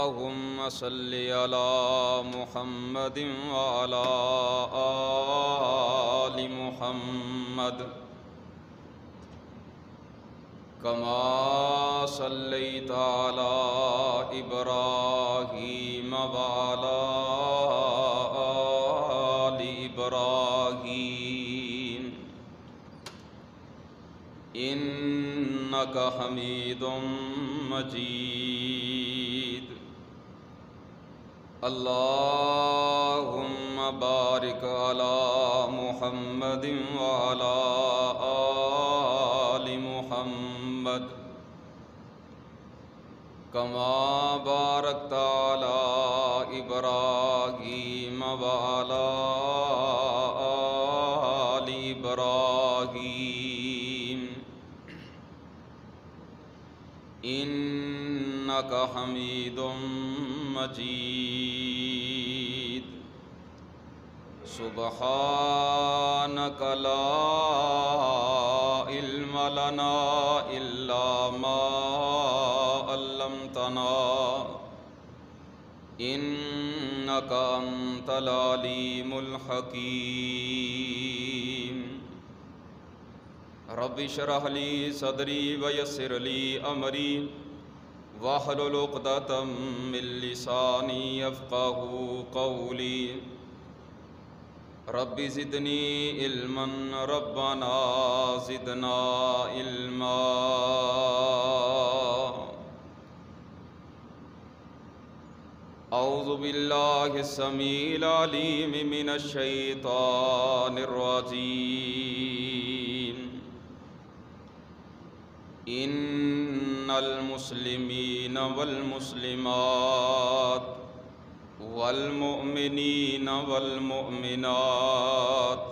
اللهم صل على محمد وعلى آل محمد كما صليت على إبراهيم وعلى آل إبراهيم إنك حميد مجيد اللهم بارك على محمد وعلى آل محمد كما باركت على إبراهيم وعلى آل إبراهيم إنك حميد مجيد سبحانك لا علم لنا إلا ما علمتنا إنك أنت العليم الحكيم رب اشرح لي صدري ويسر لي أمري واحلل عقدة من لساني يفقهوا قولي رب زدني علما ربنا زدنا علما أعوذ بالله السميع العليم من الشيطان الرجيم إن المسلمين والمسلمات والمؤمنين والمؤمنات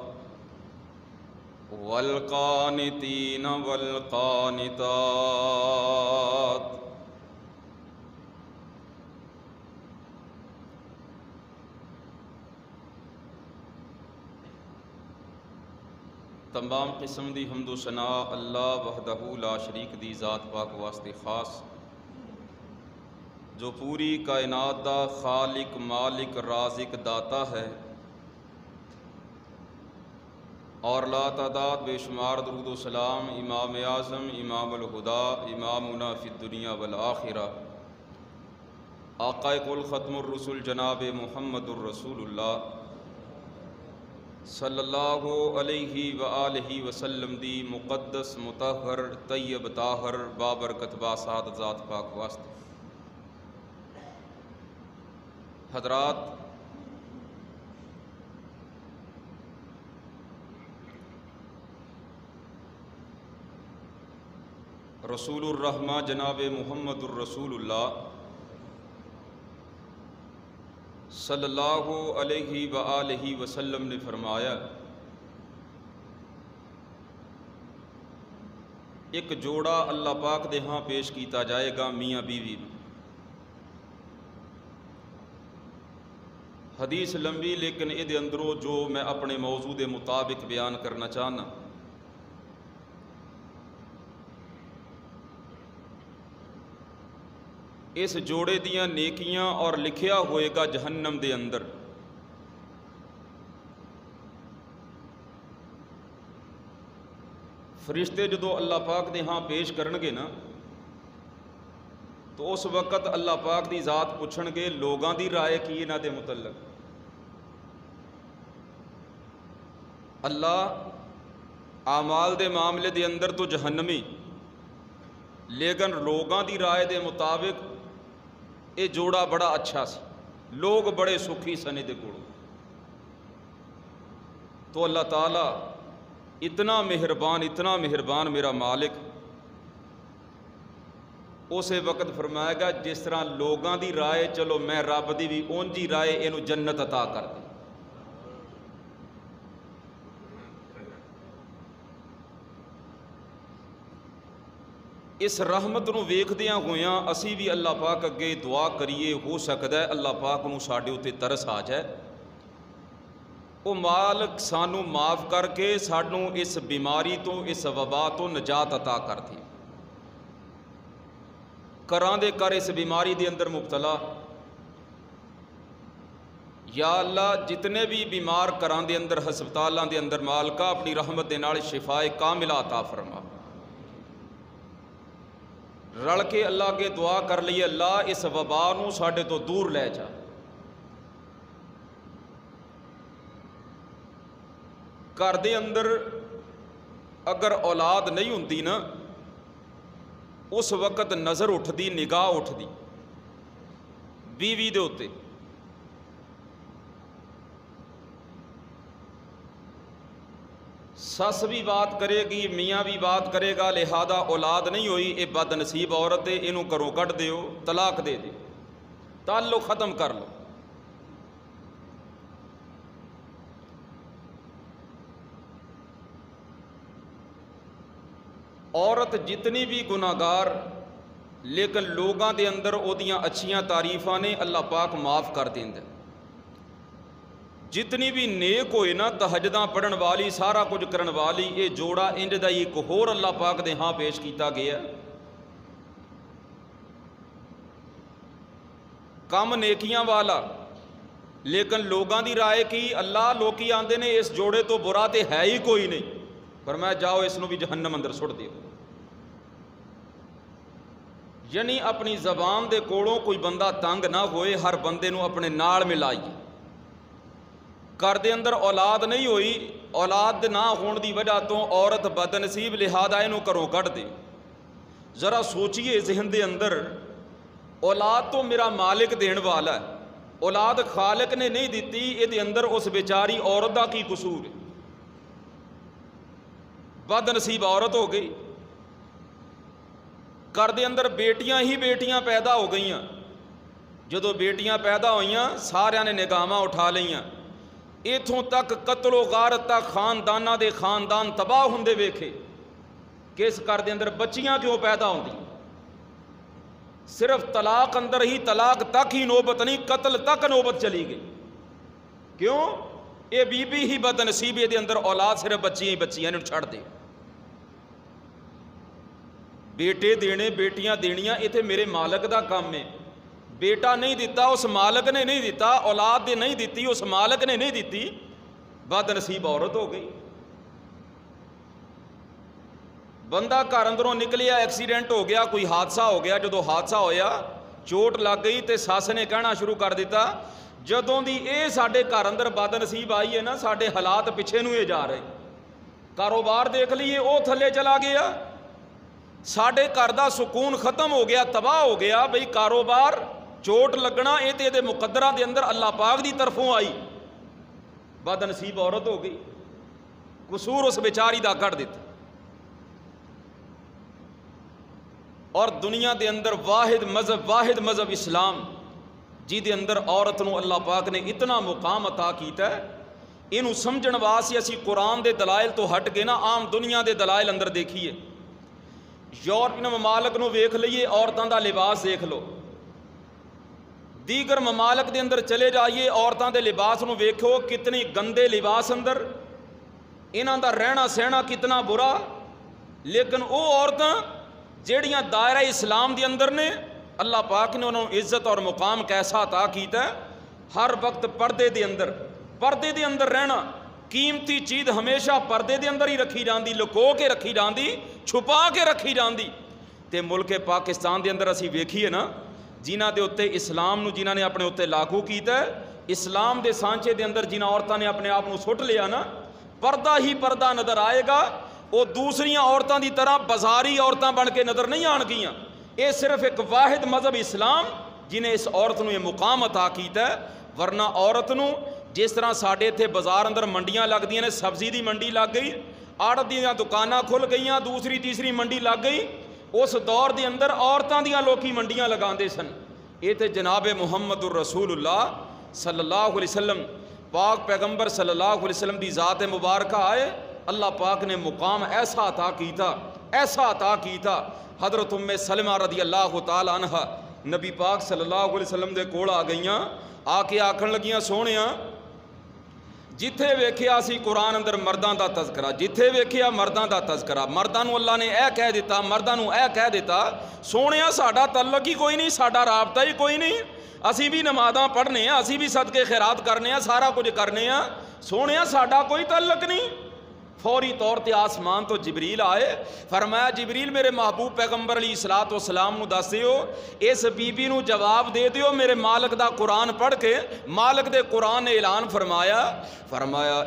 والقانتين والقانتات تمام قسم دی حمد و ثنا اللہ وحدہ لا شریک دی ذات پاک واسطے خاص جو پوری کائنات دا خالق مالک رازق داتا ہے، اور لا تعداد بے شمار درود و سلام امام اعظم امام الہدا امامنا فی الدنیا والآخرہ آقا کل ختم الرسل جناب محمد الرسول اللہ صلی اللہ علیہ وآلہ وسلم دی مقدس مطہر طیب طاہر بابرکت باسعادت ذات پاک واسطے حضرات، رسول الرحمہ جناب محمد الرسول اللہ صلی اللہ علیہ وآلہ وسلم نے فرمایا، ایک جوڑا اللہ پاک دے ہاں پیش کیتا جائے گا میاں بیوی میں۔ حدیث لمبی لیکن اے دے اندروں جو میں اپنے موضوع دے مطابق بیان کرنا چاہنا، اس جوڑے دیاں نیکیاں اور لکھیا ہوئے گا جہنم دے اندر۔ فرشتے جدو اللہ پاک دے ہاں پیش کرنگے نا تو اس وقت اللہ پاک دی ذات پوچھنگے لوگاں دی رائے کی انہاں دے متعلق۔ اللہ اعمال دے معاملے دے اندر تو جہنمی، لیکن لوگاں دی رائے دے مطابق اے جوڑا بڑا اچھا سی، لوگ بڑے سکھی سنے دے کولوں۔ تو اللہ تعالیٰ اتنا مہربان میرا مالک اسے وقت فرمائے گا جس طرح لوگاں دی رائے چلو میں رب دی بھی اونجی رائے اینو جنت عطا کر دی۔ اس رحمت نو ویکھدیاں ہویاں اسی بھی اللہ پاک اگے دعا کریے، ہو سکتا ہے اللہ پاک نو ساڈے اتے ترس آ جائے، وہ مالک سانو معاف کر کے سانو اس بیماری تو اس وبا تو نجات عطا کر دی۔ کراں دے کر اس بیماری دے اندر مبتلا یا اللہ جتنے بھی بیمار گھراں دے اندر ہسپتالاں دے اندر مالکا اپنی رحمت دے نال شفائے کاملہ عطا فرما۔ رل کے اللہ کے دعا کر لئیے اللہ اس وبا نو ساڈے تو دور لے جا۔ گھر دے اندر اگر اولاد نہیں ہوندی نا اس وقت نظر اٹھدی، نگاہ اٹھدی بیوی دے اتے، سس بھی بات کرے گی، میاں بھی بات کرے گا، لہذا اولاد نہیں ہوئی، اے بد نصیب عورت ہے، اینوں گھروں کڈ دیو، طلاق دے دیو، تعلق ختم کر لو۔ عورت جتنی بھی گناہگار لیکن لوگاں دے اندر او دیاں اچھیاں تعریفاں نے اللہ پاک معاف کر دیندا۔ جتنی بھی نیک ہوئے نا تہجداں پڑھن والی، سارا کچھ کرن والی، یہ جوڑا انج دا ایک ہور اللہ پاک دے ہاں پیش کیتا گیا۔ کم نیکیاں والا لیکن لوگاں دی رائے کی، اللہ لوکی آندے نے اس جوڑے تو برا تے ہے ہی کوئی نہیں، فرمایا جاؤ اس نو بھی جہنم اندر سٹ دیو۔ یعنی اپنی زبان دے کوڑوں کوئی بندہ تنگ نہ ہوئے، ہر بندے نو اپنے نال ملائیے۔ گھر دے اندر اولاد نہیں ہوئی، اولاد نہ ہون دی وجہ تو عورت بد نصیب، لہذا اینو گھروں کڈ دے۔ ذرا سوچئے ذہن دے اندر، اولاد تو میرا مالک دین والا ہے، اولاد خالق نے نہیں دیتی، یہ دے اندر اس بیچاری عورت دا کی قصور ہے؟ بد نصیب عورت ہو گئی۔ گھر دے اندر بیٹیاں ہی بیٹیاں پیدا ہو گئیاں، جدو بیٹیاں پیدا ہوئیاں سارے نے نگاہاں اٹھا لئیاں، ایتھوں تک قتل و غارت تک خاندانہ دے خاندان تباہ ہوندے ویکھے کہ اس گھر دے اندر بچیاں کیوں پیدا ہوندی؟ صرف طلاق اندر ہی، طلاق تک ہی نوبت نہیں، قتل تک نوبت چلی گئی۔ کیوں؟ اے بی بی ہی بد نصیب، دے اندر اولاد صرف بچیاں ہی بچیاں نے چھڑ دے۔ بیٹے دینے بیٹیاں دینیاں یہ تے میرے مالک دا کام ہے، بیٹا نہیں دیتا اس مالک نے نہیں دیتا، اولاد دے نہیں دیتی اس مالک نے نہیں دیتی، بد نصیب عورت ہو گئی۔ بندہ گھر اندروں نکلیا، ایکسیڈنٹ ہو گیا، کوئی حادثہ ہو گیا، جدو حادثہ ہویا چوٹ لگ گئی تے ساس نے کہنا شروع کر دیتا جدوں دی اے ساڈے گھر اندر بد نصیب آئی ہے نا، ساڈے حالات پیچھے نو جا رہے، کاروبار دیکھ لیے او تھلے چلا گیا، ساڈے گھر دا سکون ختم ہو گیا، تباہ ہو گیا۔ بھئی کاروبار چوٹ لگنا اے تے دے مقدرہ دے اندر اللہ پاک دی طرفوں آئی، بد نصیب عورت ہو گئی، قصور اس بیچاری دا کر دیتا۔ اور دنیا دے اندر واحد مذہب اسلام جی دے اندر عورت نو اللہ پاک نے اتنا مقام عطا کیتا ہے، اینو سمجھن واسطے اسی قرآن دے دلائل تو ہٹ کے نا عام دنیا دے دلائل اندر دیکھیے۔ یورپین ممالک نو ویکھ لئیے، عورتاں دا لباس دیکھ لو، دیگر ممالک دے اندر چلے جائیے، عورتاں دے لباس نو ویکھو، کتنی گندے لباس اندر، انہاں دا رہنا سہنا کتنا برا، لیکن او عورتاں جیڑیاں دائرہ اسلام دے اندر نے، اللہ پاک نے انہوں عزت اور مقام کیسا عطا کیتا ہے، ہر وقت پردے دے اندر رہنا، قیمتی چیز ہمیشہ پردے دے اندر ہی رکھی جاندی، لکو کے رکھی جاندی، چھپا کے رکھی جاندی۔ تے ملک پاکستان دے اندر اسی ویکھیے نا، جنہاں دے اتے اسلام نو جنہاں نے اپنے اتے لاگو کیتا ہے، اسلام دے سانچے دے اندر جنہاں عورتاں نے اپنے آپ نو سٹ لیا نا، پردہ ہی پردہ نظر آئے گا، وہ دوسریاں عورتاں دی طرح بازاری عورتاں بن کے نظر نہیں آن گیاں۔ یہ صرف ایک واحد مذہب اسلام جنہیں اس عورت نو یہ مقام عطا کیتا ہے، ورنہ عورت نو جس طرح ساڈے تھے بازار اندر منڈیاں لگ دیاں نے، سبزی دی منڈی لگ گئی، آڑت دیاں دکاناں کھل گئیاں، دوسری تیسری منڈی لگ گئی، اس دور دے اندر عورتاں دیاں لوکی منڈیاں لگاندے سن۔ یہ تے جناب محمد الرسول اللہ صلی اللہ علیہ وسلم، پاک پیغمبر صلی اللہ علیہ وسلم دی ذات مبارکہ آئے، اللہ پاک نے مقام ایسا عطا کیتا، حضرت ام سلمہ رضی اللہ تعالی عنہ نبی پاک صلی اللہ علیہ وسلم دے کول آ گئیاں، آ کے آکھن لگیاں سونیاں جتھے ویکھیا سی قرآن اندر مرداں دا تذکرہ، جتھے ویکھیا مرداں دا تذکرہ، مرداں نو اللہ نے اے کہہ دیتا، مرداں نو اے کہہ دیتا، سونیاں ساڈا تعلق ہی کوئی نہیں، ساڈا رابطہ ہی کوئی نہیں، ਅਸੀਂ ਵੀ ਨਮਾਜ਼ਾਂ ਪੜ੍ਹਨੇ ਆ, ਅਸੀਂ ਵੀ ਸਦਕੇ ਖੈਰਾਤ ਕਰਨੇ ਆ, ਸਾਰਾ ਕੁਝ ਕਰਨੇ ਆ, ਸੋਹਣਿਆ ਸਾਡਾ ਕੋਈ ਤਾਲੁਕ ਨਹੀਂ। فوری طور تے آسمان تو جبریل آئے، فرمایا جبریل میرے محبوب پیغمبر علیہ الصلوۃ والسلام نو دس دیو، اس بی بی نو جواب دے دیو میرے مالک دا قرآن پڑھ کے۔ مالک دے قرآن نے اعلان فرمایا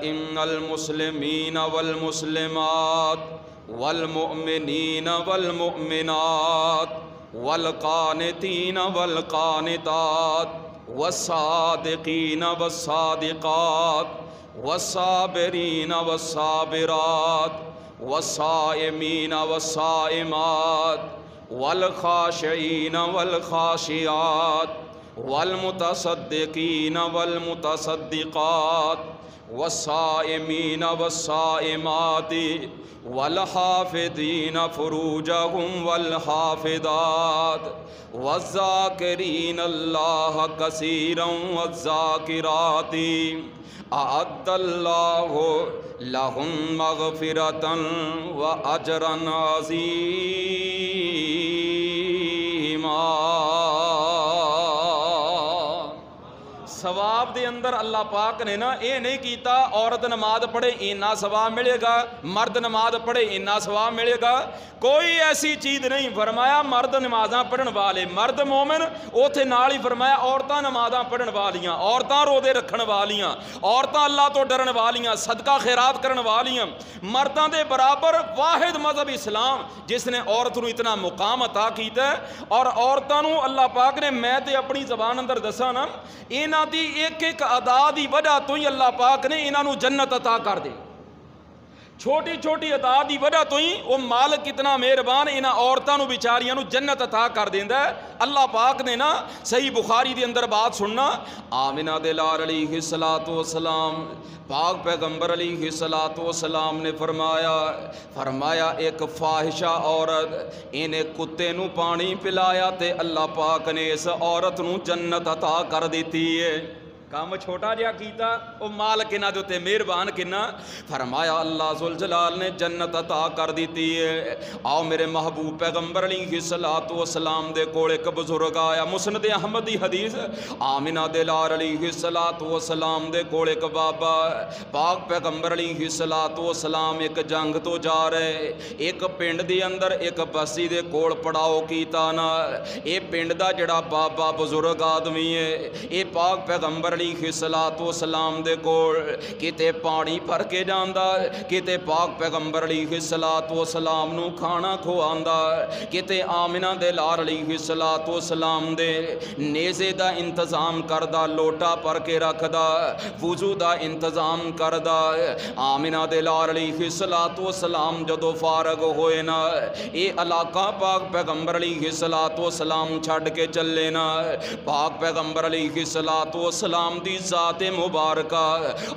ان المسلمین والمسلمات والمؤمنین والمؤمنات والقانتین والقانتات والصادقین والصادقات والصابرین والصابرات والصائمین والصائمات والخاشعین والخاشعات والمتصدقین والمتصدقات والصائمین والصائمات والحافظین فروجہم والحافظات والذاکرین اللہ کثیرا والذاکرات اعد اللہ لہم مغفرۃ واجرا عظیما۔ ثواب دے اندر اللہ پاک نے نا یہ نہیں کیتا عورت نماز پڑھے اینا ثواب ملے گا، مرد نماز پڑھے اینا ثواب ملے گا، کوئی ایسی چیز نہیں۔ فرمایا مرد نمازاں پڑھن والے، مرد مومن، اوتھے نال ہی فرمایا عورتاں نمازاں پڑھن والیاں، عورتاں روزے رکھن والیاں، عورتاں اللہ تو ڈرن والیاں، صدقہ خیرات کرن والیاں، مرداں دے برابر واحد مذہب اسلام جس نے عورت نو اتنا مقام عطا کیتا ہے۔ اور عورتاں نو اللہ پاک نے، میں تے اپنی زبان اندر دساں نا، انہاں دی ایک ایک ادا دی وجہ تو ہی اللہ پاک نے انہاں نو جنت عطا کر دے، چھوٹی چھوٹی ادا دی وجہ تو ہی وہ مالک کتنا مہربان انہاں عورتاں نو بیچاریاں نو جنت عطا کر دیندا ہے۔ اللہ پاک نے نا صحیح بخاری دی اندر بات سننا، آمنہ دے لال علیہ الصلوۃ والسلام، پاک پیغمبر علیہ الصلوۃ والسلام نے فرمایا ایک فاحشہ عورت انہیں کتے نو پانی پلایا تے اللہ پاک نے اس عورت نو جنت عطا کر دیتی ہے۔ کام چھوٹا جہا کیتا، وہ مالک انہاں دے تے مہربان کنا۔ فرمایا اللہ ذوالجلال نے جنت عطا کر دیتی ہے۔ آؤ میرے محبوب پیغمبر علیہ الصلوۃ والسلام دے کول ایک بزرگ آیا، مسند احمد دی حدیث، آمنہ دے لال علیہ الصلوۃ والسلام دے کول ایک بابا، پاک پیغمبر علیہ الصلوۃ والسلام ایک جنگ تو جا رہے، ایک پنڈ دی اندر ایک بستی دے کول پڑاؤ کیتا نا، اے پنڈ دا جڑا بابا بزرگ آدمی ہے، اے پاک پیغمبر علیہ الصلوۃ والسلام دے کول کتے پانی بھر کے جاندا، کتے پاک پیغمبر علیہ الصلوۃ والسلام نو کھانا کھواندا، کتے آمنہ دے لال علیہ الصلوۃ والسلام دے نیزے دا انتظام کردا، لوٹا پر کے رکھدا، وضو دا انتظام کردا۔ آمنہ دے لال علیہ الصلوۃ والسلام جدو فارغ ہوئے نا، اے علاقہ پاک پیغمبر علیہ الصلوۃ والسلام چھڈ کے چلے نا، پاک پیغمبر علیہ الصلوۃ والسلام دی ذات مبارکہ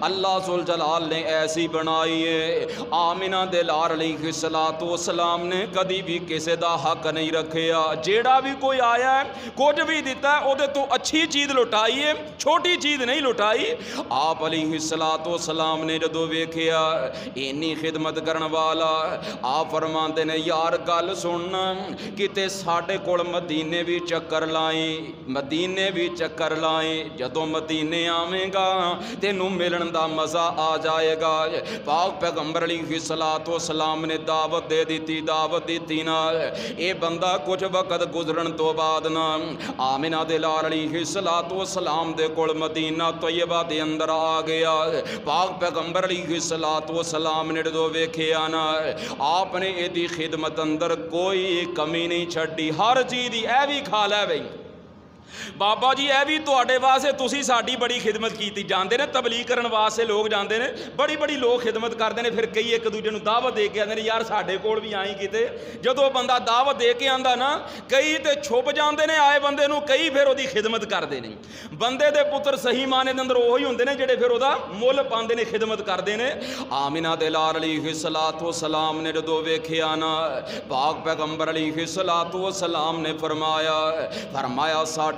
اللہ ذوالجلال نے ایسی بنائی ہے۔ آمنہ دے لال علیہ الصلوۃ والسلام نے کدی بھی کسی دا حق نہیں رکھیا، جیڑا بھی کوئی آیا ہے کچھ بھی دیتا ہے اودے تو اچھی چیز لٹائی ہے، چھوٹی چیز نہیں لٹائی۔ آپ علیہ الصلوۃ والسلام نے جدو ویکھیا اینی خدمت کرن والا، آپ فرماندے نے یار گل سننا، کتے ساڈے کول مدینے بھی چکر لائیں، مدینے بھی چکر لائیں، جدو مدینے آویں گا تینوں ملن دا مزہ آ جائے گا۔ پاک پیغمبر علیہ الصلوۃ والسلام نے دعوت دے دیتی نا، اے بندہ کچھ وقت گزرن تو بعد نا آمنہ دے لال علیہ الصلوۃ والسلام دے کول مدینہ طیبہ دے اندر آ گیا۔ پاک پیغمبر علیہ الصلوۃ والسلام نے جدو ویکھیا نا، آپ نے ایدی خدمت اندر کوئی کمی نہیں چھڈی، ہر چیز دی اے بھی کھا لے بھئی بابا جی، اے بھی تواڈے واسطے تسی ساڈی بڑی خدمت کیتی جاندے نے، تبلیغ کرن واسطے لوگ جاندے نے، بڑی لوگ خدمت کردے نے، پھر کئی ایک دوجے نوں دعوت دے کے آندے نے یار ساڈے کول بھی آئی کیتے۔ جدوں بندہ دعوت دے کے آندا نا، کئی تے چھپ جاندے نے آئے بندے نوں، کئی پھر اودی خدمت کردے نے۔ بندے دے پتر صحیح معنی دے اندر وہی ہوندے نے جڑے پھر اودا مول پاندے نے، خدمت کردے نے۔ آمنہ دے لال علیہ الصلوۃ والسلام نے جدوں ویکھیا نا، پاک پیغمبر علیہ الصلوۃ والسلام نے فرمایا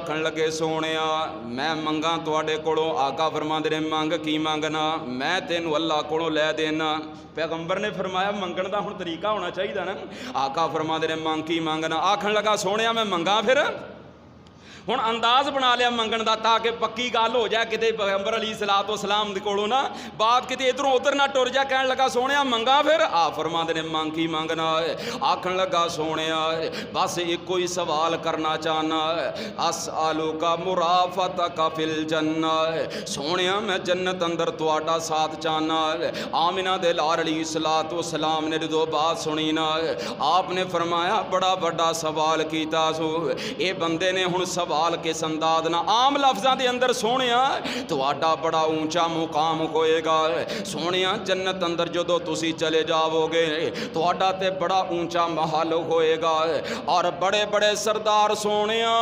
آکھن لگے سونیا میں منگاں تواڈے کولوں آقا فرماندے نے منگ کی منگنا میں تینوں اللہ کولوں لے دینا پیغمبر نے فرمایا منگن دا ہن طریقہ ہونا چاہیے نا آقا فرماندے نے منگ کی منگنا آکھن لگا سونیا میں منگاں پھر ہن انداز بنا لیا منگن دا تاکہ پکی گل ہو جائے کتے پیغمبر علیہ الصلوۃ والسلام دے کولوں نا بات کتے ادھروں ادھر نہ ٹر جائے کہن لگا سونیا منگا پھر فرماندے نے منگ کی منگنا آکھن لگا سونیا بس ایک ہی سوال کرنا چاہنا اسالک مرافقتک فی الجنہ سونیا میں جنت اندر تواڈا ساتھ چاہنا آمنہ دے لال علیہ الصلوۃ والسلام نے جدوں بات سنی نا آپ نے فرمایا بڑا بڑا سوال کیتا سو اے بندے نے ہن سوال کس انداز نہ عام لفظاں دے اندر سونیا تواڈا بڑا اونچا مقام ہوئے گا سونیا جنت اندر جدو تسی چلے جاؤ گے تواڈا تے بڑا اونچا محل ہوئے گا اور بڑے بڑے سردار سونیا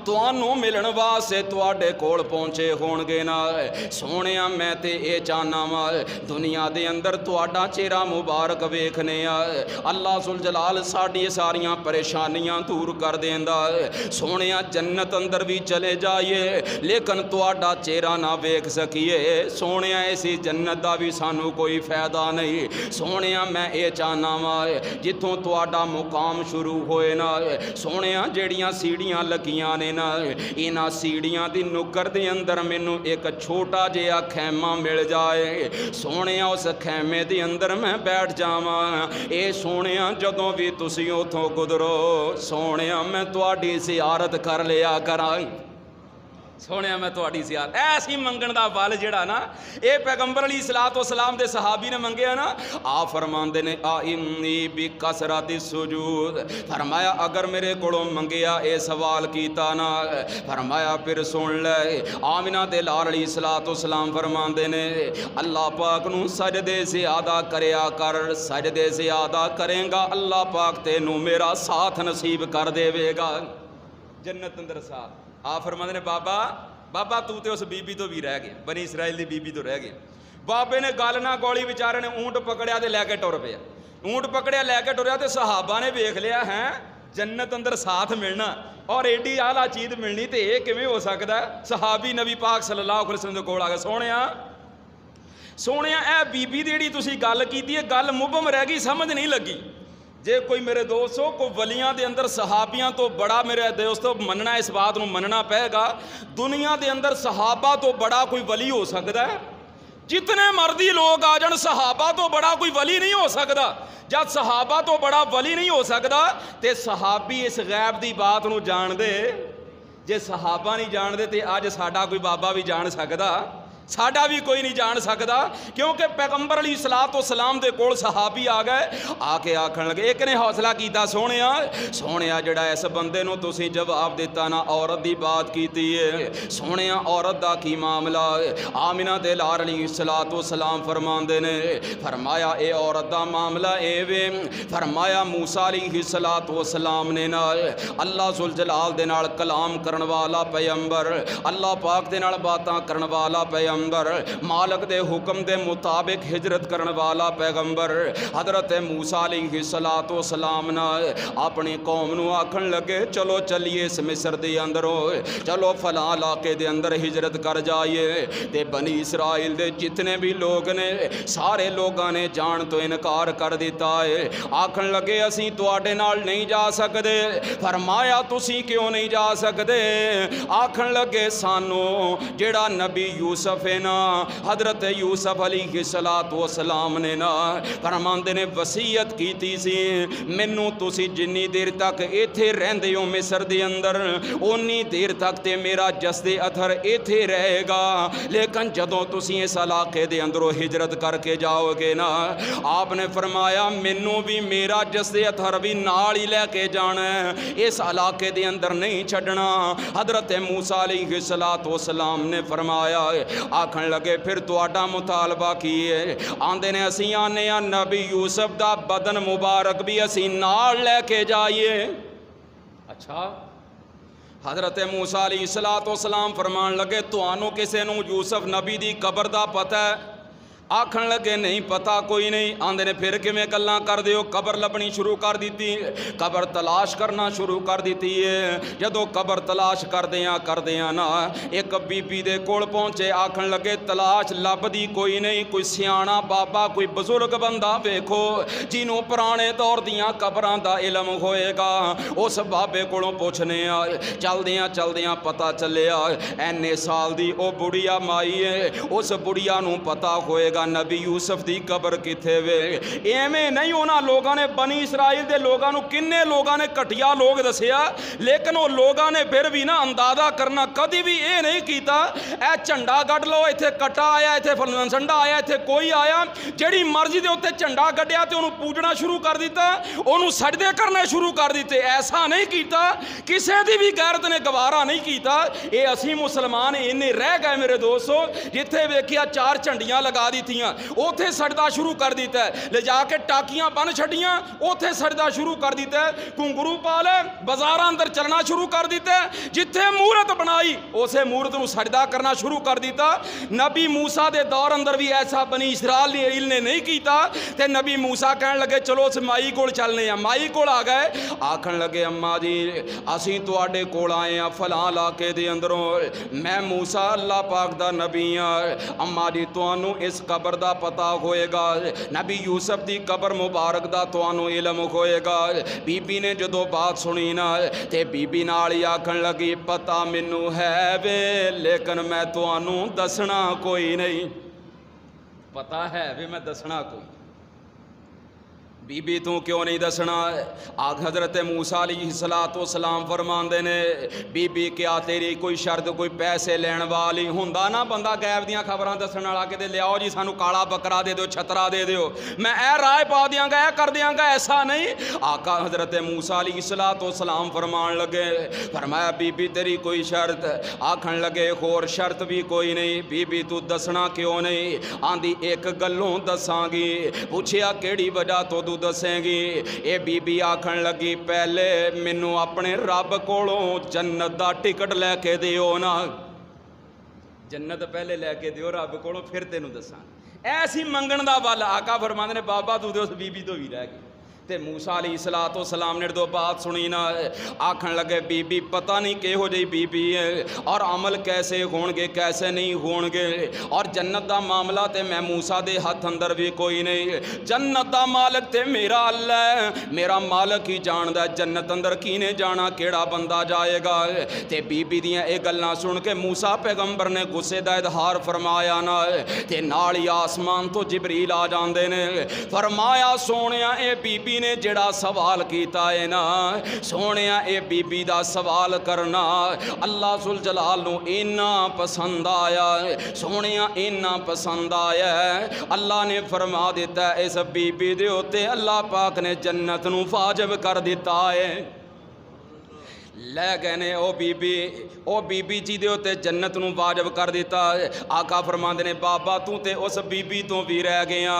تانوں ملن واسطے تواڈے کول پہنچے ہون گے نا سونیا میں تے اے چاہنا وا دنیا دے اندر تواڈا چہرہ مبارک ویکھنے اللہ ذوالجلال ساڈی ساریاں پریشانیاں دور کر دیندا سونیا جنت اندر بھی چلے جائیے لیکن تواڈا چہرہ نہ ویکھ سکیے سونیا ایسی جنت دا بھی سانو کوئی فائدہ نہیں سونیا میں اے چاہنا وا جتوں تواڈا مقام شروع ہوئے نا سونیا جیڑیاں سیڑھیاں لگیاں نے نا انہاں سیڑھیاں دی نکر دے اندر مینوں ایک چھوٹا جہا خیمہ مل جائے سونیا اس خیمے دے اندر میں بیٹھ جاواں اے سونیا جدوں بھی تسی اتھوں گزرو سونیا میں تواڈی زیارت کر لیا کراں سونیا میں تواڈی زیارت ایسی منگن دا ول جڑا نا اے پیغمبر علیہ الصلوۃ والسلام دے صحابی نے منگیا نا آپ فرماندے نے انی بکثرت السجود فرمایا اگر میرے کولوں منگیا اے سوال کیتا نا فرمایا پھر سن لے آمنہ دے لال علیہ الصلوۃ والسلام فرماندے نے اللہ پاک نو سجدے زیادہ کریا کر سجدے زیادہ کریں گا اللہ پاک تینوں میرا ساتھ نصیب کر دے گا جنت اندر ساتھ آپ فرماندے نے بابا تو تے اس بی بی تو بھی رہ گئے بنی اسرائیل دی بی بی تو رہ گئے بابے نے گل نہ گولی بیچارے نے اونٹ پکڑیا تے لے کے ٹر پیا اونٹ پکڑیا لے کے ٹریا تے صحابہ نے ویکھ لیا ہے جنت اندر ساتھ ملنا اور ایڈی اعلیٰ چیز ملنی تے یہ کیویں ہو سکدا ہے صحابی نبی پاک صلی اللہ علیہ وسلم دے کول آ گئے سونیا اے بی بی دی جڑی تسی گل کیتی ہے گل مبہم رہ گئی سمجھ نہیں لگی جے کوئی میرے دوستو کو ولیاں دے اندر صحابیاں تو بڑا میرے دوستو مننا اس بات نو مننا پے گا دنیا دے اندر صحابہ تو بڑا کوئی ولی ہو سکتا ہے جتنے مرضی لوگ آ جان صحابہ تو بڑا کوئی ولی نہیں ہو سکتا جب صحابہ تو بڑا ولی نہیں ہو سکتا تے صحابی اس غیب دی بات نو جان دے جے صحابہ نہیں جان دے تے آج ساڈا کوئی بابا بھی جان سکتا ساڈا بھی کوئی نہیں جان سکتا کیونکہ پیغمبر علیہ الصلوۃ والسلام دے کول صحابی آ گئے آ کے آکھن لگے ایک نے حوصلہ کیتا سونیا جڑا اس بندے نو تسی جواب دیتا نا عورت دی بات کیتی ہے سونیا عورت دا کی معاملہ آمنہ دے لال علیہ الصلوۃ والسلام فرماندے نے فرمایا اے عورت دا معاملہ اے وے فرمایا موسیٰ علیہ الصلوۃ والسلام نے نا اللہ ذوالجلال دے نال کلام کرن والا پیغمبر اللہ پاک دے نال باتاں کرن والا پیغمبر مالک دے حکم دے مطابق ہجرت کرن والا پیغمبر حضرت موسیٰ علیہ الصلوۃ والسلام نا اپنی قوم نو آکھن لگے چلو چلیے اس مصر دے اندروں چلو فلاں علاقے دے اندر ہجرت کر جائیے تے بنی اسرائیل دے جتنے بھی لوگ نے سارے لوگاں نے جان تو انکار کر دیتا ہے آکھن لگے اسی تواڈے نال نہیں جا سکدے فرمایا تسی کیوں نہیں جا سکدے آکھن لگے سانو جڑا نبی یوسف نا حضرت یوسف علیہ الصلوۃ والسلام نے نا فرماندے نے وصیت کیتی سی مینوں تسی جنی دیر تک ایتھے رہندے ہو مصر دے اندر اونی دیر تک تے میرا جسد اثر ایتھے رہے گا لیکن جدوں تسی اس علاقے دے اندروں ہجرت کر کے جاؤ گے نا آپ نے فرمایا مینوں بھی میرا جسد اثر بھی نال ہی لے کے جانا ہے اس علاقے دے اندر نہیں چھڈنا حضرت موسیٰ علیہ الصلوۃ والسلام نے فرمایا آکھن لگے پھر تواڈا مطالبہ کیے آندے نے اسی آنے نبی یوسف دا بدن مبارک بھی اسی نال لے کے جائیے اچھا حضرت موسیٰ علیہ السلام فرمان لگے تانوں کسے نو یوسف نبی دی قبر دا پتہ ہے آکھن لگے نہیں پتا کوئی نہیں. آندے نے پھر کیویں گلاں کردے ہو؟ قبر لبنی شروع کر دیتی, قبر تلاش کرنا شروع کر دیتی ہے. جدو قبر تلاش کردیاں نا ایک بی بی دے کول پہنچے. آکھن لگے تلاش لبدی کوئی نہیں, کوئی سیاਣਾ بابا کوئی بزرگ بندہ ویکھو جنوں پرانے دور دیاں قبراں دا علم ہوئے گا. اس بابے کولوں پوچھنے آ. چلدیاں پتہ چلیا اینے سال دی او بڑھیا مائی ہے. اس بڑھیا نوں پتہ ہوئے گا نبی یوسف دی قبر کتھے وے. ایویں نہیں انہاں لوگاں نے بنی اسرائیل دے لوگاں نوں کنے لوگاں نے کٹیا لوگ دسیا, لیکن وہ لوگاں نے پھر بھی نا اندازہ کرنا کدی بھی اے نہیں کیتا اے جھنڈا گڈ لو ایتھے کٹا آیا ایتھے فلنسنڈا آیا ایتھے کوئی آیا جیڑی مرضی دے اوتے جھنڈا گڈیا تے اونوں پوجنا شروع کر دیتا, اونوں سجدے کرنے شروع کر دیتے. ایسا نہیں کیتا, کسے دی بھی غیرت نے گوارا نہیں کیتا. اے اسی مسلمان اینے رہ گئے میرے دوستو جتھے ویکھیا 4 جھنڈیاں لگا دیتیاں اوتھے سجدہ شروع کر دیتا ہے. لے جا کے ٹاکیاں بن چھڈیاں اوتھے سجدہ شروع کر دیتا ہے. گھنگرو پا لے بازاراں اندر چلنا شروع کر دیتا ہے. جتھے مورت بنائی اسے مورت نوں سجدہ کرنا شروع کر دیتا. نبی موسیٰ دے دور اندر بھی ایسا بنی اسرائیل نے نہیں کیتا. تے نبی موسیٰ کہن لگے چلو اس مائی کول چلنے ہیں. مائی کول آ گئے. آکھن لگے اماں جی اسی تواڈے کول آئے ہیں فلاں علاقے دے اندروں, میں موسیٰ اللہ پاک دا نبی ہاں. اماں جی تانوں اس قبر دا پتہ ہوئے گا, نبی یوسف دی قبر مبارک دا تانوں علم ہوئے گا. بی بی نے جدو بات سنی نا تے بی بی نال ہی آکھن لگی پتہ مینوں ہے وے لیکن میں تانوں دسنا کوئی نہیں. پتہ ہے وے میں دسنا کوئی. بی بی تو کیوں نہیں دسنا؟ حضرت موسیٰ علیہ السلام فرماندے نے بی بی کیا تیری کوئی شرط کوئی پیسے لین والی ہوندا نا بندہ غیب دیاں خبراں دسن والا کہ لیاؤ جی سانو کالا بکرا دے دیو چھترا دے دیو میں اے رائے پا دیاں گا اے کر دیاں گا. ایسا نہیں. آقا حضرت موسیٰ علیہ السلام فرمان لگے, فرمایا بی بی تیری کوئی شرط؟ آکھن لگے اور شرط بھی کوئی نہیں. بی بی تو دسنا کیوں نہیں؟ آندی ایک گلوں دساں گی. پوچھیا کیڑی وجہ تو دسیں گی؟ اے بی بی آکھن لگی پہلے مینوں اپنے رب کولوں جنت دا ٹکٹ لے کے دیو نا. جنت پہلے لے کے دیو رب کولوں پھر تینوں دساں. ایسی منگن دا ول. آقا فرماندے نے بابا تو اس بی بی تو بھی رہ گئی. تے موسیٰ علیہ السلام نے دو بات سنی نا آکھن لگے بی بی پتہ نہیں کہو جی بی بی ہے اور عمل کیسے ہون گے کیسے نہیں ہون گے, اور جنت دا معاملہ تے میں موسیٰ دے ہاتھ اندر بھی کوئی نہیں. جنت دا مالک تے میرا اللہ ہے, میرا مالک ہی جاندا ہے جنت اندر کینے جانا کیڑا بندہ جائے گا. تے بی بی دیاں اے گلاں سن کے موسیٰ پیغمبر نے غصے دا اظہار فرمایا نا تے نال ہی آسمان تو جبریل آ جاندے نے. فرمایا سونیا اے بی بی نے جڑا سوال کیتا ہے نا سونیا اے بی بی دا سوال کرنا اللہ ذوالجلال نو اینا پسند آیا ہے. سونیا اینا پسند آیا ہے اللہ نے فرما دیتا ہے اس بی بی دے اوتے اللہ پاک نے جنت نو واجب کر دیتا ہے. لے گئے نے او بی بی جی دے ہوتے جنت نو واجب کر دیتا. آقا فرماندے نے بابا تو تے اس بی بی تو بھی رہ گیا.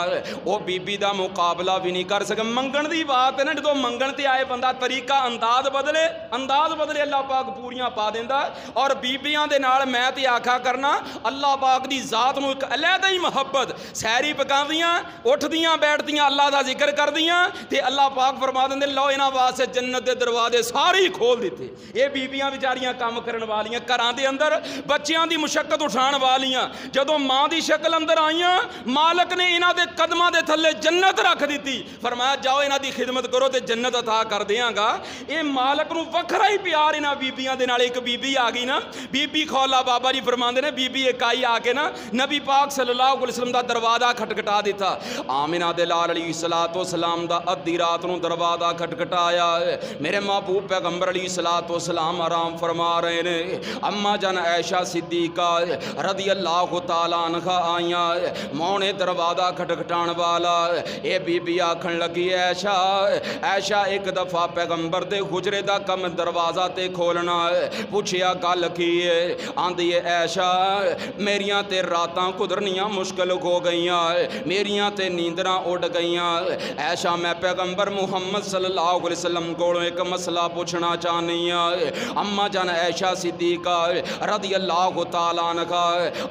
او بی بی دا مقابلہ بھی نہیں کر سکے. منگن دی بات ہے نا جدو منگن تے آئے بندہ طریقہ انداز بدلے اللہ پاک پوریاں پا دیندا. اور بیبیاں دے نال میں تے آکھا کرنا اللہ پاک دی ذات نو ایک علیحدہ ہی محبت. سیری پکاندیاں اٹھدیاں بیٹھدیاں اللہ دا ذکر کردیاں تے اللہ پاک فرما دیندے لو انہاں واسطے جنت دے دروازے سارے کھول دیتے. یہ بیبیاں بیچاریاں کام کرن والیاں گھراں دے اندر بچیاں دی مشقت اٹھان والیاں جدوں ماں دی شکل اندر آئیاں مالک نے انہاں دے قدماں دے تھلے جنت رکھ دیتی. فرمایا جاؤ انہاں دی خدمت کرو تے جنت عطا کر دیاں گا. اے مالک نو وکھرا ہی پیار انہاں بیبیاں دے نال. ایک بی بی آ گئی نا بی بی خولا بابا جی فرماندے نے بی بی ایک آئی آ کے نا نبی پاک صلی اللہ علیہ وسلم دا دروازہ کھٹکھٹا دیتا. آمنہ دے لال علیہ السلام دا ادھی رات نو دروازہ کھٹکھٹایا. میرے محبوب پیغمبر علیہ السلام آرام فرما رہے نے. اما جان عائشہ صدیقہ رضی اللہ تعالیٰ عنہ آئیاں مونے دروازہ کھٹکھٹان والا. اے بی بی آکھن لگی عائشہ ایک دفعہ پیغمبر دے حجرے دا کم دروازہ تے کھولنا. پوچھیا گل کی ہے؟ آندی ہے عائشہ میریاں تے راتاں گزرنیاں مشکل ہو گئیاں میریاں تے نیندراں اڑ گئیاں. عائشہ میں پیغمبر محمد صلی اللہ علیہ وسلم کو ایک مسئلہ پوچھنا چاہنی فرمائیاں اما جان عائشہ صدیقہ رضی اللہ تعالیٰ عنہ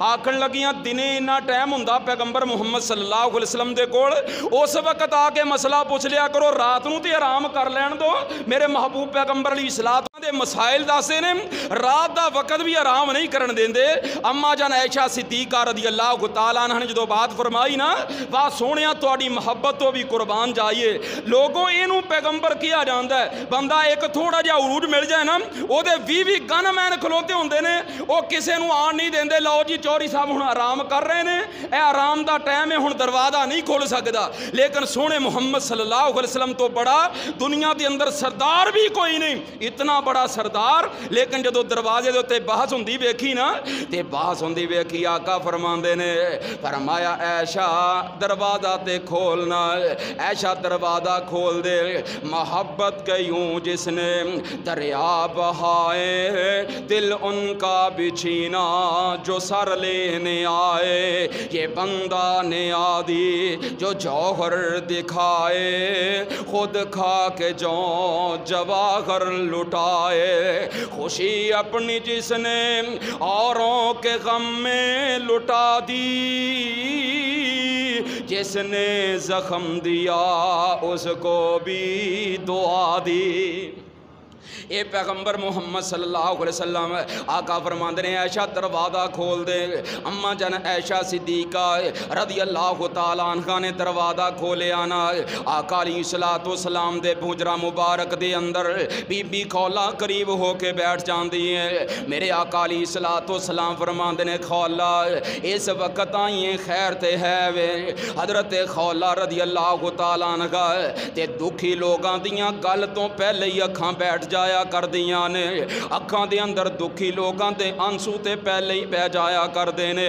آکھن لگیاں دنے اتنا ٹائم ہوندا پیغمبر محمد صلی اللہ علیہ وسلم دے کول اس وقت آ کے مسئلہ پوچھ لیا کرو رات نو تے آرام کر لین دو میرے محبوب پیغمبر علیہ الصلوۃ دے مسائل دسے نے رات دا وقت بھی آرام نہیں کرن دیندے اما جان عائشہ صدیقہ رضی اللہ تعالیٰ عنہ نے جدو بات فرمائی نا واہ سونیا تہاڈی محبت تو بھی قربان جائیے لوگوں اینو پیغمبر کیا جاندا ہے بندہ ایک تھوڑا جہا عروج مل جائے نا او دے 20 گن مین کھلوتے ہوندے نے او کسے نو آن نہیں دیندے لو جی چوری صاحب ہن آرام کر رہے نے اے آرام دا ٹائم ہے ہن دروازہ نہیں کھول سکدا لیکن سونے محمد صلی اللہ علیہ وسلم تو بڑا دنیا دے اندر سردار بھی کوئی نہیں اتنا بڑا سردار لیکن جدو دروازے دے تے بحث ہوندی ویکھی نا تے بحث ہوندی ویکھی آقا فرماندے نے فرمایا عائشہ دروازہ تے کھولنا عائشہ دروازہ کھول دے محبت کے یوں جس نے دریا بہائے دل ان کا بچھینا جو سر لینے آئے یہ بندہ نیادی جو جوہر دکھائے خود کھا کے جو جواہر لٹائے خوشی اپنی جس نے اوروں کے غم میں لٹا دی جس نے زخم دیا اس کو بھی دعا دی اے پیغمبر محمد صلی اللہ علیہ وسلم آقا فرماندے نے عائشہ دروازہ کھول دے اما جان عائشہ صدیقہ رضی اللہ تعالیٰ عنہ نے دروازہ کھولے آنا آقا علیہ الصلوۃ والسلام دے حجرہ مبارک دے اندر بی بی خولا قریب ہو کے بیٹھ جاندی ہے میرے آقا علیہ الصلوۃ والسلام فرماندے نے خولا اس وقت آئیں خیر تے ہے وے حضرت خولا رضی اللہ تعالیٰ عنہ تے دکھی لوگاں دیاں گل تو پہلے ہی اکھاں بیٹھ جایا کر دیاں نے اکھاں دے اندر دکھی لوگاں تے انسو تے پہلے ہی بہ جایا کر دینے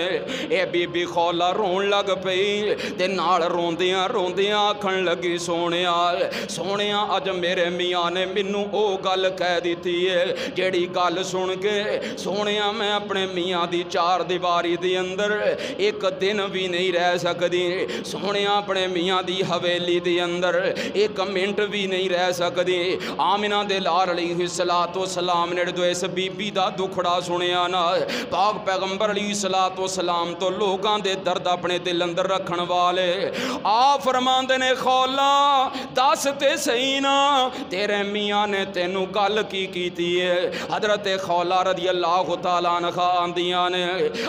اے بی بی خولا رون لگ پئی تے نال روندیاں آکھن لگی سونیا اج میرے میاں نے مینوں او گل کہہ دیتی ہے جیڑی گل سن کے سونیا میں اپنے میاں دی چار دیواری دے اندر ایک دن بھی نہیں رہ سکدی سونیا اپنے میاں دی حویلی دے اندر ایک منٹ بھی نہیں رہ سکدی آمنہ دے لال علیہ الصلوۃ والسلام نے جو اس بی بی دا دکھڑا سنیا نا پاک پیغمبر علیہ الصلوۃ والسلام تو لوگاں دے درد اپنے دل اندر رکھن والے آ فرماندے نے خولا دس تے صحیح نا تیرے میاں نے تینوں گل کی کیتی ہے حضرت خولا رضی اللہ تعالیٰ عنہ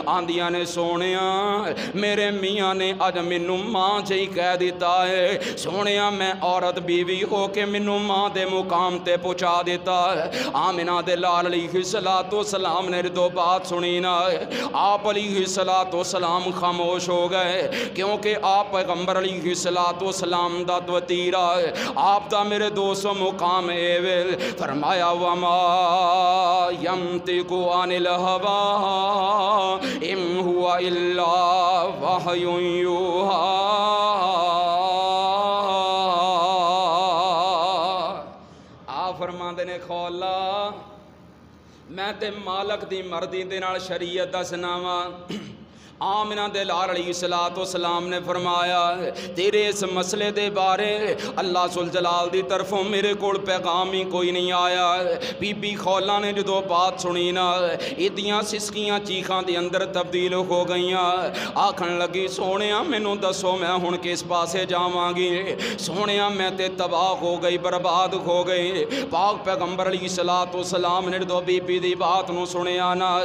آندیاں نے سونیا میرے میاں نے اج مینوں ماں جی کہہ دیتا ہے سونیا میں عورت بیوی ہو کے مینوں ماں دے مقام تے پہنچا دیتا ہے آمنہ دے لال علیہ الصلوۃ والسلام نے دو بات سنی نا آپ علیہ الصلوۃ والسلام خاموش ہو گئے کیونکہ آپ پیغمبر علیہ الصلوۃ والسلام دا وتیرہ ہے آپ دا میرے دوستو مقام ہے فرمایا وما ینطق عن الہوی ان هو الا وحی یوحی فرماندے نے خولا میں تے مالک دی مرضی دے نال شریعت دسنا وا آمنہ دے لال علیہ الصلوۃ والسلام نے فرمایا تیرے اس مسئلے دے بارے اللہ ذوالجلال دی طرفوں میرے کول پیغام ہی کوئی نہیں آیا بی بی خولا نے جدو بات سنی نا ایدیاں سسکیاں چیخاں دے اندر تبدیل ہو گئیاں آکھن لگی سونیا مینوں دسو میں ہن کس پاسے جاواں گی سونیا میں تے تباہ ہو گئی برباد ہو گئی پاک پیغمبر علیہ الصلوۃ والسلام نے جدو بی بی دی بات نو سنیا نا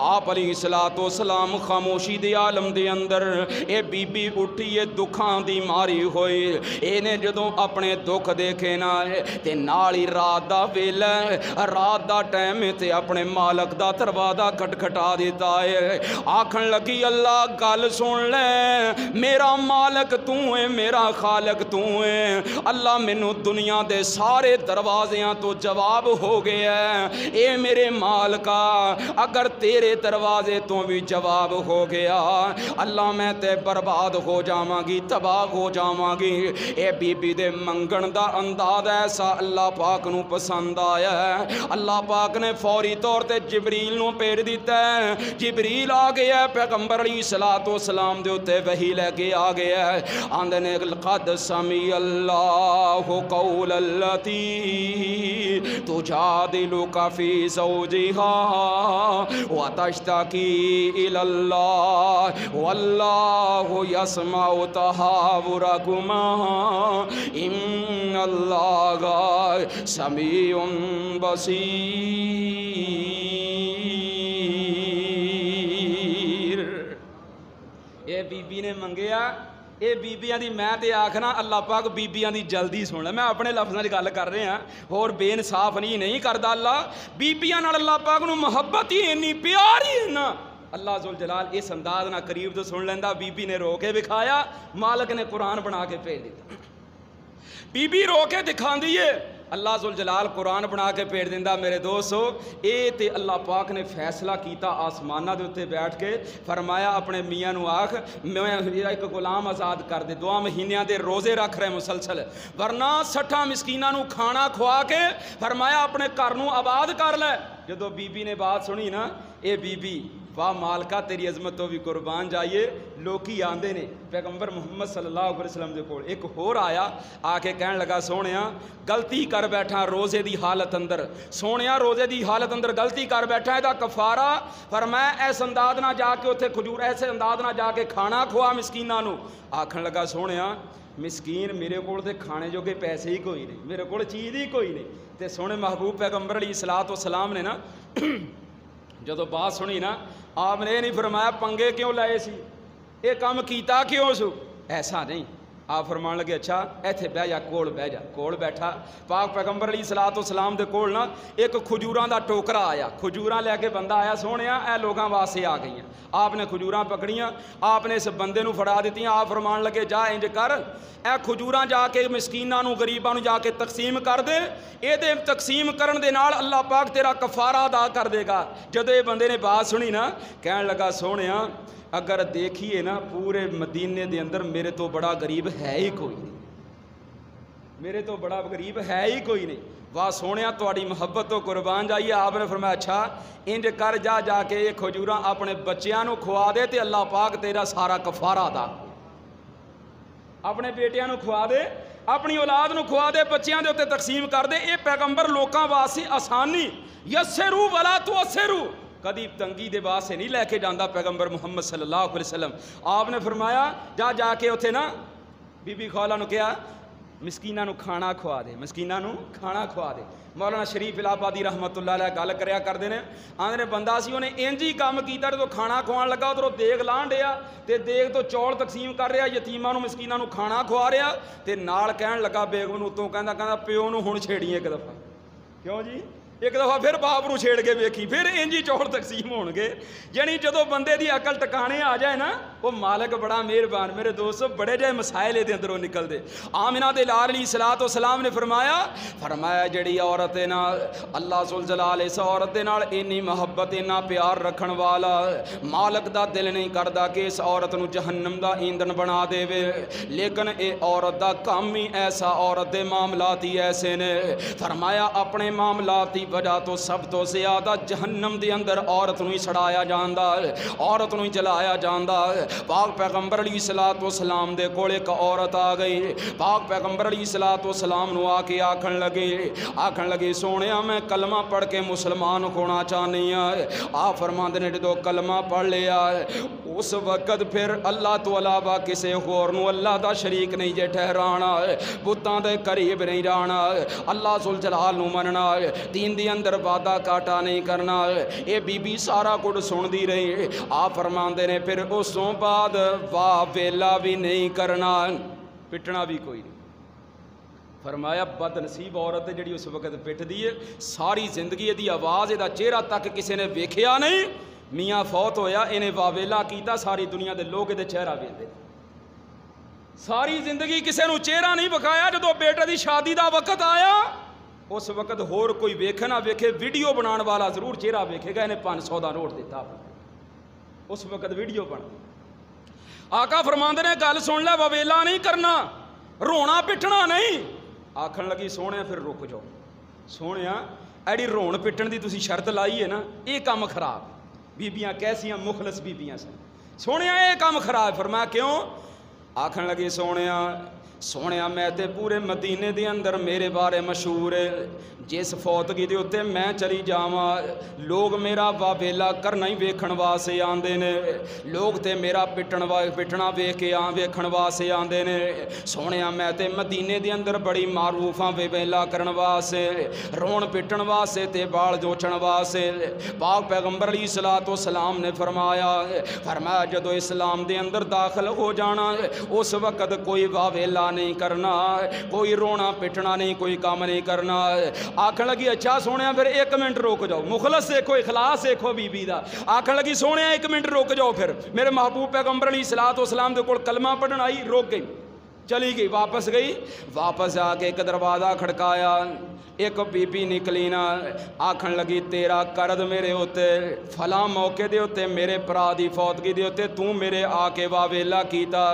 آپ علیہ الصلوۃ والسلام خاموشی دے عالم دے اندر اے بی بی اٹھی اے دکھاں دی ماری ہوئی اے نے جدوں اپنے دکھ دیکھے نا تے نال ہی رات دا ویلا رات دا ٹائم تے اپنے مالک دا دروازہ کھٹکھٹا دیتا ہے آکھن لگی اللہ گل سن لے میرا مالک تو ہے میرا خالق تو ہے اللہ مینوں دنیا دے سارے دروازیاں تو جواب ہو گیا ہے اے میرے مالکا اگر تیرے دروازے تو بھی جواب ہو گیا گیا اللہ میں تے برباد ہو جاواں گی تباہ ہو جاواں گی۔ اے بی بی دے منگن دا انداز ایسا اللہ پاک نو پسند آیا ہے، اللہ پاک نے فوری طور تے جبریل نو بھیج دیتا ہے، جبریل آ گیا ہے پیغمبر علیہ الصلوۃ والسلام دے اوتے وحی لے کے آ گیا ہے، آندے نے قد سمع اللہ قول التی تجادلک فی زوجها وتشتکی الی اللہ واللہ یسمع تحاورکما ان اللہ سمیع بصیر۔ اے بی بی نے منگیا، اے بیبیاں دی میں تے آکھنا اللہ پاک بیبیاں دی جلدی سن لے، میں اپنے لفظاں دی گل کر رہا ہاں اور بے انصاف نہیں کردا اللہ، بیبیاں نال اللہ پاک نو محبت ہی انی پیار ہی نا، اللہ ذوالجلال اس انداز نہ قریب تو سن لیندا۔ بی بی نے رو کے دکھایا، مالک نے قرآن بنا کے بھیج دیتا، بی بی رو کے دکھاندی ہے، اللہ ذوالجلال قرآن بنا کے بھیج دیندا۔ میرے دوستو اے تے اللہ پاک نے فیصلہ کیتا آسماناں دے اوتے بیٹھ کے، فرمایا اپنے میاں نو آکھ میں ایک غلام آزاد کر دے، 2 مہینیاں دے روزے رکھ رہے مسلسل، ورنہ 60 مسکیناں نو کھانا کھوا کے فرمایا اپنے گھر نو آباد کر لے۔ جدو بی بی نے بات سنی نا، اے بی بی واہ مالکہ تیری عظمت تو بھی قربان جائیے، لوکی آندے نے پیغمبر محمد صلی اللہ علیہ وسلم دے کول، ایک ہور آیا آ کے کہن لگا سونیا غلطی کر بیٹھا روزے دی حالت اندر، سونیا روزے دی حالت اندر غلطی کر بیٹھا، دا کفارہ فرمایا ایس انداز نہ جا کے اتنے کھجور، ایسے انداز نہ جا کے کھانا کھوا مسکیناں نو۔ آکھن لگا سونیا مسکین میرے کول تے کھانے جو کہ پیسے ہی کوئی نہیں، میرے کول چیز ہی کوئی نہیں، تے سونے محبوب پیغمبر علیہ الصلوۃ والسلام نے نا جدو بات سنی نا، آپ نے نہیں فرمایا پنگے کیوں لائے سی، یہ کام کیتا کیوں سو، ایسا نہیں، آپ فرمان لگے اچھا ایتھے بہ جا، کول بہ جا، کول بیٹھا، پاک پیغمبر علیہ الصلوۃ والسلام دے کول نا ایک کھجوراں دا ٹوکرا آیا، کھجوراں لے کے بندہ آیا، سونیا اے لوگاں واسطے آ گئیاں، آپ نے کھجوراں پکڑیاں، آپ نے اس بندے نو فڑا دتیاں، آپ فرمان لگے جا انج کر اے کھجوراں جا کے مسکیناں نو غریباں نو جا کے تقسیم کر دے، اے دے تقسیم کرن دے نال اللہ پاک تیرا کفارہ ادا کر دے گا۔ جدو یہ بندے نے بات سنی نا، کہن لگا سونیا اگر دیکھیے نا پورے مدینے دے اندر میرے تو بڑا غریب ہے ہی کوئی نہیں، میرے تو بڑا غریب ہے ہی کوئی نہیں، واہ سونیا تہاڈی محبت تو قربان جائیے۔ آپ نے فرمایا اچھا انج کر جا کے یہ کھجوراں اپنے بچیاں نو کھوا دے تے اللہ پاک تیرا سارا کفارہ ادا، اپنے بیٹیاں نو کھوا دے، اپنی اولاد نو کھوا دے، بچیاں دے اوتے تقسیم کر دے۔ اے پیغمبر لوکاں واسطے آسانی، یسرو ولا تعسرو، کدی تنگی دے واسطے نہیں لے کے جاندا پیغمبر محمد صلی اللہ علیہ وسلم۔ آپ نے فرمایا جا کے اوتھے نا بی بی خولہ نو کہا مسکیناں نو کھانا کھوا دے، مسکیناں نو کھانا کھوا دے۔ مولانا شریف الہٰبادی رحمت اللہ علیہ گل کریا کردے نے، آندے نے بندہ سی انہیں انج ہی کام کیتا تو کھانا کھوان لگا، ادھروں دیگ لان ڈیا تے دیگ تو چول تقسیم کر رہا، یتیماں نو مسکیناں نو کھانا کھوا رہا تے نال کہن لگا بیگم نو اتوں کہندا پیو نو ہن چھیڑی ایک دفعہ، کیوں جی ایک دفعہ پھر باپ نو چھیڑ کے ویکھی، پھر انج ہی چول تقسیم ہون گے۔ یعنی جدو بندے دی عقل ٹکانے آ جائے نا، وہ مالک بڑا مہربان۔ میرے دوستو بڑے جائے مسائل دے اندروں نکل دے۔ آمنہ دے لال علیہ الصلوۃ والسلام نے فرمایا جڑی عورت دے نال اللہ ذوالجلال اس عورت دے نال اینی محبت اینا پیار رکھن والا، مالک دا دل نہیں کردا کہ اس عورت نو جہنم دا ایندھن بنا دے وے، لیکن اے عورت دا کام ہی ایسا، عورت دے معاملات ہی ایسے نے۔ فرمایا اپنے معاملات دی وجہ تو سب تو زیادہ جہنم دے اندر عورت نو ہی سڑایا جاندا، عورت نو ہی جلایا جاندا۔ پاک پیغمبر علیہ الصلوۃ والسلام دے کول ایک عورت آ گئی، پاک پیغمبر علیہ الصلوۃ والسلام نو آ کے آکھن لگے سونیا میں کلمہ پڑھ کے مسلمان ہونا چاہنی ہاں۔ آپ فرماندے نے جدو کلمہ پڑھ لیا اس وقت پھر اللہ تو علاوہ کسے ہور نو اللہ دا شریک نہیں جے ٹھہرانا، بتاں دے قریب نہیں جانا، اللہ ذوالجلال نو مننا، دین دی اندر وعدہ کاٹا نہیں کرنا۔ اے بی بی سارا کچھ سن دی رہی۔ آپ فرماندے نے پھر اس تو بعد واہ ویلا بھی نہیں کرنا، پٹنا بھی کوئی نہیں۔ فرمایا بد نصیب عورت جڑی اس وقت پٹ دی ہے، ساری زندگی دی آواز دا چہرہ تک کسی نے ویکھیا نہیں، میاں فوت ہویا انہیں واویلا کیتا، ساری دنیا دے لوگ دے چہرہ ویندے، ساری زندگی کسی نو چہرہ نہیں بکھایا۔ جدو بیٹے دی شادی دا وقت آیا اس وقت ہور کوئی ویکھے نہ ویکھے، ویڈیو بنان والا ضرور چہرہ ویکھے گا، انہیں 500 دا نوٹ دیتا۔ اس وقت ویڈیو بن آقا فرماندے نے گل سن لے وویلا نہیں کرنا رونا پٹنا نہیں آکھن لگی سونے پھر رک جاؤ سونے ایڑی رون پٹن دی تسی شرط لائی ہے نا یہ کام خراب بیبیاں کیسیاں مخلص بیبیاں سن سونے یہ کام خراب فرمایا کیوں آکھن لگی سونے میں تے پورے مدینے دے اندر میرے بارے مشہور ہے جس فوتگی دے اتے میں چلی جاواں لوگ میرا واویلا کرنا ہی ویکھن واسطے آندے نے لوگ تے میرا پٹنا ویکھ کے ویکھن واسطے آندے نے سونیا میں تے مدینے دے اندر بڑی معروف ہاں واویلا کرن واسطے رون پٹن واسطے تے بال جوچن واسطے پاک پیغمبر علیہ الصلوۃ والسلام نے فرمایا جدو اسلام دے اندر داخل ہو جانا اس وقت کوئی واویلا نہیں کرنا کوئی رونا پٹنا نہیں کوئی کام نہیں کرنا آکھن لگی اچھا سونے پھر 1 منٹ روک جاؤ مخلص دیکھو اخلاص دیکھو بی بی دا آکھن لگی سونے 1 منٹ روک جاؤ پھر میرے محبوب پیغمبر علیہ الصلوۃ والسلام دے کول کلمہ پڑھن آئی روک گئی چلی گئی واپس آ کے ایک دروازہ کھڑکایا ایک بی بی نکلی نا آکھن لگی تیرا قرض میرے ہوتے فلاں موقع دے ہوتے میرے پرا دی فوتگی دے ہوتے تو میرے آ کے واویلا کیتا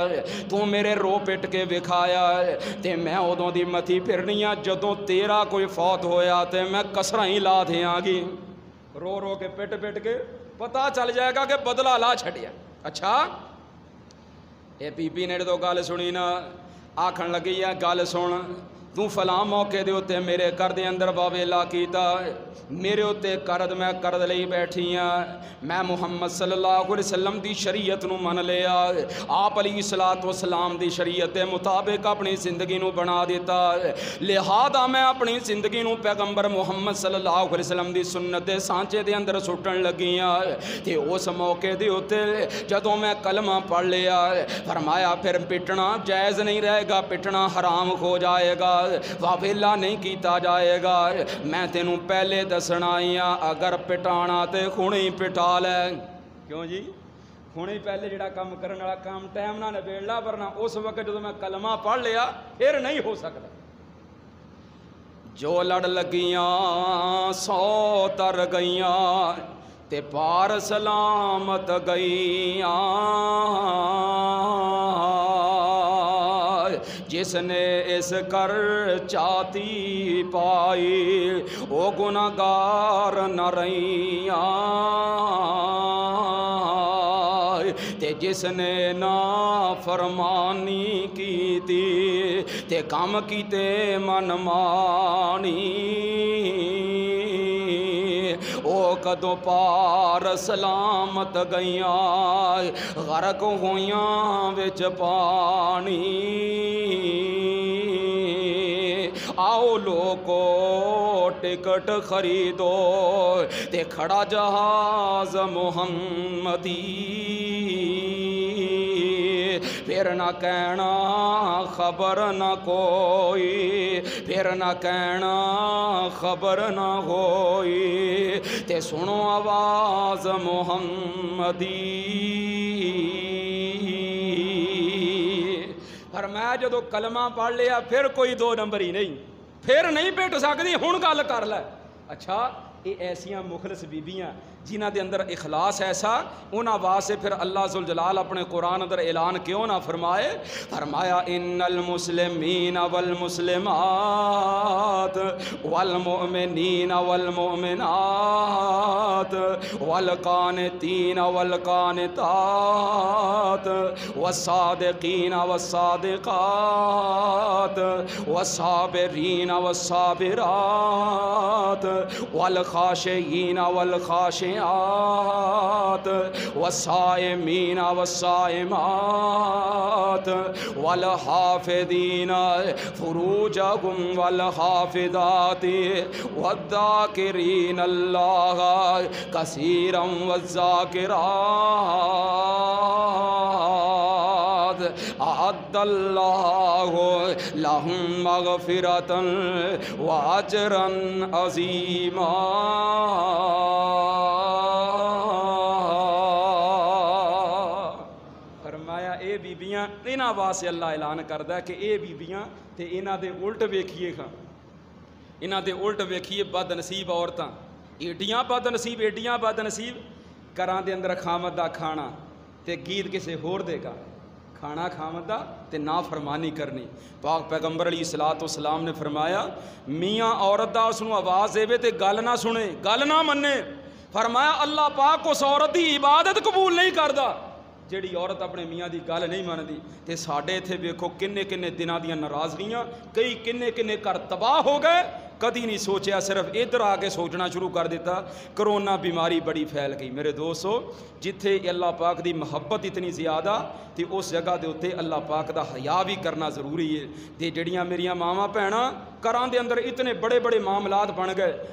تو میرے رو پٹ کے وکھایا تے میں ادوں دی متھی پھرنی ہاں جدوں تیرا کوئی فوت ہویا تے میں کسراں ہی لا دیاں گی رو رو کے پٹ کے پتہ چل جائے گا کہ بدلہ لا چھڈیا اچھا اے بی بی نے جدوں گل سنی نا آکھن لگی ہے گل سن تو فلاں موقع دے ہوتے میرے گھر دے اندر واویلا کیتا میرے ہوتے قرض میں قرض لئی بیٹھی ہاں میں محمد صلی اللہ علیہ وسلم دی شریعت نو من لیا آپ علیہ الصلوۃ والسلام دی شریعت دے مطابق اپنی زندگی نو بنا دیتا لہذا میں اپنی زندگی نو پیغمبر محمد صلی اللہ علیہ وسلم دی سنت دے سانچے دے اندر سٹن لگی ہاں تے اس موقع دے ہوتے جدوں میں کلمہ پڑھ لیا فرمایا پھر پٹنا جائز نہیں رہے گا پٹنا حرام ہو جائے گا واویلا نہیں کیتا جائے گا میں تینوں پہلے دسنا آئیاں اگر پٹانا تے خونے ہی پٹا لے کیوں جی خونے ہی پہلے جڑا کام کرنے والا کام ٹائم نہ نبیڑلا ورنہ اس وقت جدوں میں کلمہ پڑھ لیا پھر نہیں ہو سکتا جو لڑ لگیاں سو تر گئیاں تے پار سلامت گئیاں جس نے اس کر چاہتی پائی وہ گناہگار نہ رہیاں تے جس نے نافرمانی کی تھی تے کام کیتے من مانی او کدو پار سلامت گئیاں غرق ہویاں وچ پانی آؤ لوگو ٹکٹ خریدو تے کھڑا جہاز محمدی پھر نہ کہنا خبر نہ کوئی پھر نہ کہنا خبر نہ ہوئی تے سنو آواز محمدی فرمایا جدو کلمہ پڑھ لیا پھر کوئی 2 نمبر ہی نہیں پھر نہیں پٹ سکتی ہن گل کر لے اچھا یہ ایسیاں مخلص بیبیاں جنہ دے اندر اخلاص ایسا انہاں واسطے پھر اللہ ذوالجلال اپنے قرآن اندر اعلان کیوں نہ فرمایا ان المسلمین والمسلمات والمؤمنین والمؤمنات والقانتین والقانتات والصادقین والصادقات والصابرین والصابرات والخاشعین والخاشعات والصائمین والصائمات والحافظین فروجهم والحافظات والذاکرین اللہ کثیرا والذاکرات اعد اللہ لهم مغفرۃ واجرا عظیما فرمایا اے بیبیاں انہاں واسطے اللہ اعلان کردا ہے کہ اے بیبیاں تے انہاں دے الٹ ویکھیے انہاں دے الٹ ویکھیے بد نصیب عورتاں ایڈیاں بد نصیب ਘਰਾਂ ਦੇ ਅੰਦਰ ਖਾਮਦ ਦਾ ਖਾਣਾ ਤੇ ਗੀਤ ਕਿਸੇ ਹੋਰ ਦੇ ਗਾ ਖਾਣਾ ਖਾਮਦ ਦਾ ਤੇ ਨਾ ਫਰਮਾਨੀ ਕਰਨੀ। ਪਾਕ ਪੈਗੰਬਰ ਅਲੀ ਸਲਾਤੁ ਵਸਲਾਮ ਨੇ ਫਰਮਾਇਆ ਮੀਆਂ ਔਰਤ ਦਾ ਉਸ ਨੂੰ ਆਵਾਜ਼ ਦੇਵੇ ਤੇ ਗੱਲ ਨਾ ਸੁਣੇ, ਗੱਲ ਨਾ ਮੰਨੇ। ਫਰਮਾਇਆ ਅੱਲਾਹ ਪਾਕ ਉਸ ਔਰਤ ਦੀ ਇਬਾਦਤ ਕਬੂਲ ਨਹੀਂ ਕਰਦਾ ਜਿਹੜੀ ਔਰਤ ਆਪਣੇ ਮੀਆਂ ਦੀ ਗੱਲ ਨਹੀਂ ਮੰਨਦੀ। ਤੇ ਸਾਡੇ ਇੱਥੇ ਵੇਖੋ ਕਿੰਨੇ ਕਿੰਨੇ ਦਿਨਾਂ ਦੀਆਂ ਨਾਰਾਜ਼ਗੀਆਂ, ਕਈ ਕਿੰਨੇ ਕਿੰਨੇ ਘਰ ਤਬਾਹ ਹੋ ਗਏ। ਕਦੀ ਨਹੀਂ ਸੋਚਿਆ, ਸਿਰਫ ਇੱਧਰ ਆ ਕੇ ਸੋਚਣਾ ਸ਼ੁਰੂ ਕਰ ਦਿੱਤਾ। ਕਰੋਨਾ ਬਿਮਾਰੀ ਬੜੀ ਫੈਲ ਗਈ ਮੇਰੇ ਦੋਸਤੋ। ਜਿੱਥੇ ਅੱਲਾਹ ਪਾਕ ਦੀ ਮੁਹੱਬਤ ਇਤਨੀ ਜ਼ਿਆਦਾ ਤੇ ਉਸ ਜਗ੍ਹਾ ਦੇ ਉੱਤੇ ਅੱਲਾਹ ਪਾਕ ਦਾ ਹਯਾ ਵੀ ਕਰਨਾ ਜ਼ਰੂਰੀ ਹੈ। ਤੇ ਜਿਹੜੀਆਂ ਮੇਰੀਆਂ ਮਾਵਾਂ ਭੈਣਾਂ ਘਰਾਂ ਦੇ ਅੰਦਰ ਇਤਨੇ ਬੜੇ ਬੜੇ ਮਾਮਲਾਤ ਬਣ ਗਏ।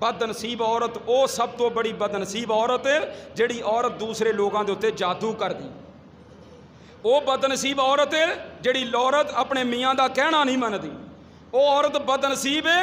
ਬਦਨਸੀਬ ਔਰਤ ਉਹ ਸਭ ਤੋਂ ਬੜੀ ਬਦਨਸੀਬ ਔਰਤ ਹੈ ਜਿਹੜੀ ਔਰਤ ਦੂਸਰੇ ਲੋਕਾਂ ਦੇ ਉੱਤੇ ਜਾਦੂ ਕਰਦੀ। ਉਹ ਬਦਨਸੀਬ ਔਰਤ ਹੈ ਜਿਹੜੀ ਔਰਤ ਆਪਣੇ ਮੀਆਂ ਦਾ ਕਹਿਣਾ ਨਹੀਂ ਮੰਨਦੀ। ਉਹ ਔਰਤ ਬਦਨਸੀਬ ਹੈ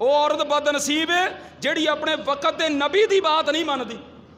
ਉਹ ਔਰਤ ਬਦਨਸੀਬ ਹੈ ਜਿਹੜੀ ਆਪਣੇ ਵਕਤ ਦੇ ਨਬੀ ਦੀ ਬਾਤ ਨਹੀਂ ਮੰਨਦੀ।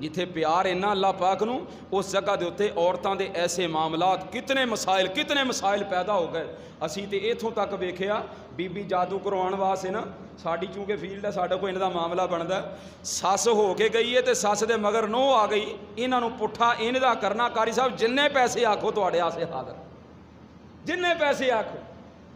ਜਿੱਥੇ ਪਿਆਰ ਇੰਨਾ ਅੱਲਾਹ ਪਾਕ ਨੂੰ, ਉਸ ਜਗ੍ਹਾ ਦੇ ਉੱਤੇ ਔਰਤਾਂ ਦੇ ਐਸੇ ਮਾਮਲਾਤ ਕਿਤਨੇ ਮਸਾਇਲ ਪੈਦਾ ਹੋ ਗਏ। ਅਸੀਂ ਤੇ ਇਥੋਂ ਤੱਕ ਵੇਖਿਆ ਬੀਬੀ ਜਾਦੂ ਕਰਵਾਉਣ ਵਾਸਤੇ ਨਾ, ਸਾਡੀ ਚੂੰਕਿ ਫੀਲਡ ਹੈ, ਸਾਡਾ ਕੋਈ ਇਹਨਾਂ ਦਾ ਮਾਮਲਾ ਬਣਦਾ। ਸੱਸ ਹੋ ਕੇ ਗਈ ਹੈ ਤੇ ਸੱਸ ਦੇ ਮਗਰ ਨੂੰਹ ਆ ਗਈ। ਇਹਨਾਂ ਨੂੰ ਪੁੱਠਾ ਇਹਨਾਂ ਦਾ ਕਰਨਾ। ਕਾਰੀ ਸਾਹਿਬ ਜਿੰਨੇ ਪੈਸੇ ਆਖੋ ਤੁਹਾਡੇ ਆਸੇ ਹਾਜ਼ਰ, ਜਿੰਨੇ ਪੈਸੇ ਆਖੋ।